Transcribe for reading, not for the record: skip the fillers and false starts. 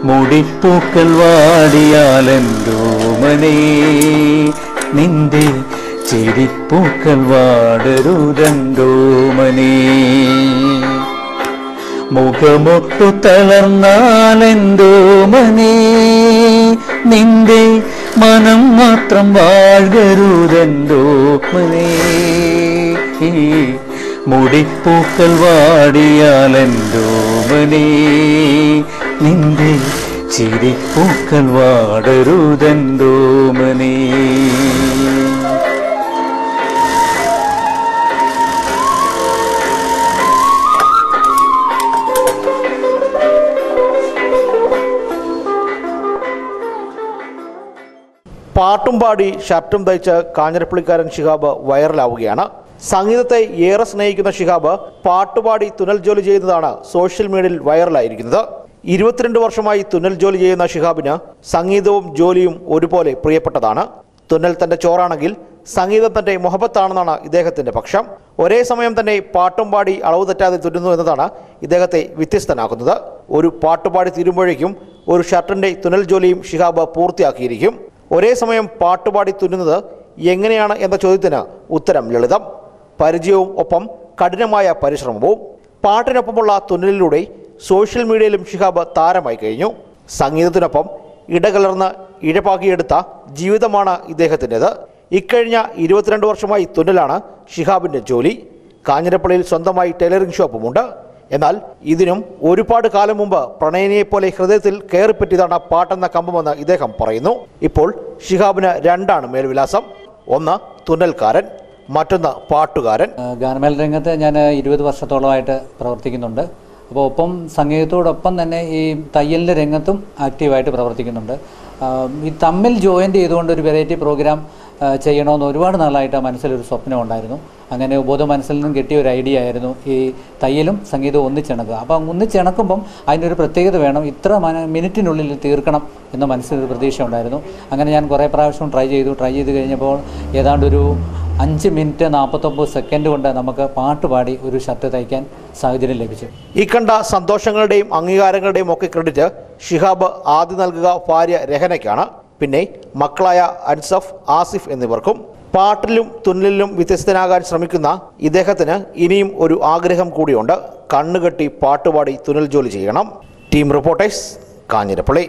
മുടിപ്പൂക്കൾ വാടിയാലെന്തോമനേ നിന്റെ ചിരിപ്പൂക്കൾ വാടരുതെന്തോമനേ മുഖമൊട്ടു തളർന്നാലെന്തോമനേ നിന്റെ മനം മാത്രം വാഴരുതെന്തോമനേ മുടിപ്പൂക്കൾ വാടിയാലെന്തോമനേ നിന്റെ ചിരിപ്പൂക്കൾ വാടരുതെന്തോമനേ. പാട്ടും പാടി ഷർട്ടും തയ്ച്ച് കാഞ്ഞിരപ്പള്ളിക്കാരൻ ഷിഹാബ് വൈറലാവുകയാണ്. സംഗീതത്തെ ഏറെ സ്നേഹിക്കുന്ന ഷിഹാബ് പാട്ടുപാടി തുന്നൽ ജോലി ചെയ്യുന്നതാണ് സോഷ്യൽ മീഡിയയിൽ വൈറലായിരിക്കുന്നത്. 22 വർഷമായി തുന്നൽ ജോലി ചെയ്യുന്ന ഷിഹാബിന് സംഗീതവും ജോലിയും ഒരുപോലെ പ്രിയപ്പെട്ടതാണ്. തുന്നൽ തന്റെ ചോറാണെങ്കിൽ സംഗീതം തന്റെ മുഹബത്താണെന്നാണ് ഇദ്ദേഹത്തിന്റെ പക്ഷം. ഒരേ സമയം തന്നെ പാട്ടും പാടി അളവ് തെറ്റാതെ തുന്നുന്നു എന്നതാണ് ഇദ്ദേഹത്തെ വ്യത്യസ്തനാക്കുന്നത്. ഒരു പാട്ടുപാടി തീരുമ്പോഴേക്കും ഒരു ഷർട്ടിന്റെ തുന്നൽ ജോലിയും ഷിഹാബ് പൂർത്തിയാക്കിയിരിക്കും. ഒരേ സമയം പാട്ടുപാടി തുന്നുന്നത് എങ്ങനെയാണ് എന്ന ചോദ്യത്തിന് ഉത്തരം ലളിതം. പരിചയവും ഒപ്പം കഠിനമായ പരിശ്രമവും. പാട്ടിനൊപ്പമുള്ള തുന്നലിലൂടെ സോഷ്യൽ മീഡിയയിലും ഷിഹാബ് താരമായി കഴിഞ്ഞു. സംഗീതത്തിനൊപ്പം ഇടകലർന്ന് ഇഴപാക്കിയെടുത്ത ജീവിതമാണ് ഇദ്ദേഹത്തിൻ്റെത്. ഇക്കഴിഞ്ഞ 22 വർഷമായി തുന്നലാണ് ഷിഹാബിൻ്റെ ജോലി. കാഞ്ഞിരപ്പള്ളിയിൽ സ്വന്തമായി ടൈലറിംഗ് ഷോപ്പുമുണ്ട്. എന്നാൽ ഇതിനും ഒരുപാട് കാലം മുമ്പ് പ്രണയിനിയെപ്പോലെ ഹൃദയത്തിൽ കയറിപ്പറ്റിയതാണ് പാട്ടെന്ന കമ്പമെന്ന് ഇദ്ദേഹം പറയുന്നു. ഇപ്പോൾ ഷിഹാബിന് രണ്ടാണ് മേൽവിലാസം. ഒന്ന് തുന്നൽക്കാരൻ, മറ്റൊന്ന് പാട്ടുകാരൻ. ഗാനമേള രംഗത്ത് ഞാൻ 20 വർഷത്തോളമായിട്ട് പ്രവർത്തിക്കുന്നുണ്ട്. അപ്പോൾ ഒപ്പം സംഗീതത്തോടൊപ്പം തന്നെ ഈ തയ്യലിൻ്റെ രംഗത്തും ആക്റ്റീവായിട്ട് പ്രവർത്തിക്കുന്നുണ്ട്. ഈ തമ്മിൽ ജോയിൻ്റ് ചെയ്തുകൊണ്ട് ഒരു വെറൈറ്റി പ്രോഗ്രാം ചെയ്യണമെന്ന് ഒരുപാട് നാളായിട്ട് മനസ്സിലൊരു സ്വപ്നം ഉണ്ടായിരുന്നു. അങ്ങനെ ബോധ മനസ്സിൽ നിന്നും കിട്ടിയ ഒരു ഐഡിയ ആയിരുന്നു ഈ തയ്യലും സംഗീതവും ഒന്നിച്ചിണക്കുക. അപ്പം ഒന്നിച്ചിണക്കുമ്പം അതിനൊരു പ്രത്യേകത വേണം, ഇത്ര മിനിറ്റിനുള്ളിൽ തീർക്കണം എന്ന മനസ്സിലൊരു പ്രതീക്ഷ ഉണ്ടായിരുന്നു. അങ്ങനെ ഞാൻ കുറേ പ്രാവശ്യം ട്രൈ ചെയ്ത് കഴിഞ്ഞപ്പോൾ ഏതാണ്ടൊരു 5 മിനിറ്റ് 49 സെക്കൻഡ് കൊണ്ട് നമുക്ക് പാട്ടുപാടി ഒരു ഷർട്ട് തയ്ക്കാൻ സാഹചര്യം ലഭിച്ചു. ഈ കണ്ട സന്തോഷങ്ങളുടെയും അംഗീകാരങ്ങളുടെയും ഒക്കെ ക്രെഡിറ്റ് ഷിഹാബ് ആദ്യം നൽകുക ഭാര്യ രഹനയ്ക്കാണ്. പിന്നെ മക്കളായ അൻസഫ്, ആസിഫ് എന്നിവർക്കും. പാട്ടിലും തുന്നലിലും വ്യത്യസ്തനാകാൻ ശ്രമിക്കുന്ന ഇദ്ദേഹത്തിന് ഇനിയും ഒരു ആഗ്രഹം കൂടിയുണ്ട്. കണ്ണുകെട്ടി പാട്ടുപാടി തുന്നൽ ജോലി ചെയ്യണം. Team reporters, Kanjirappally.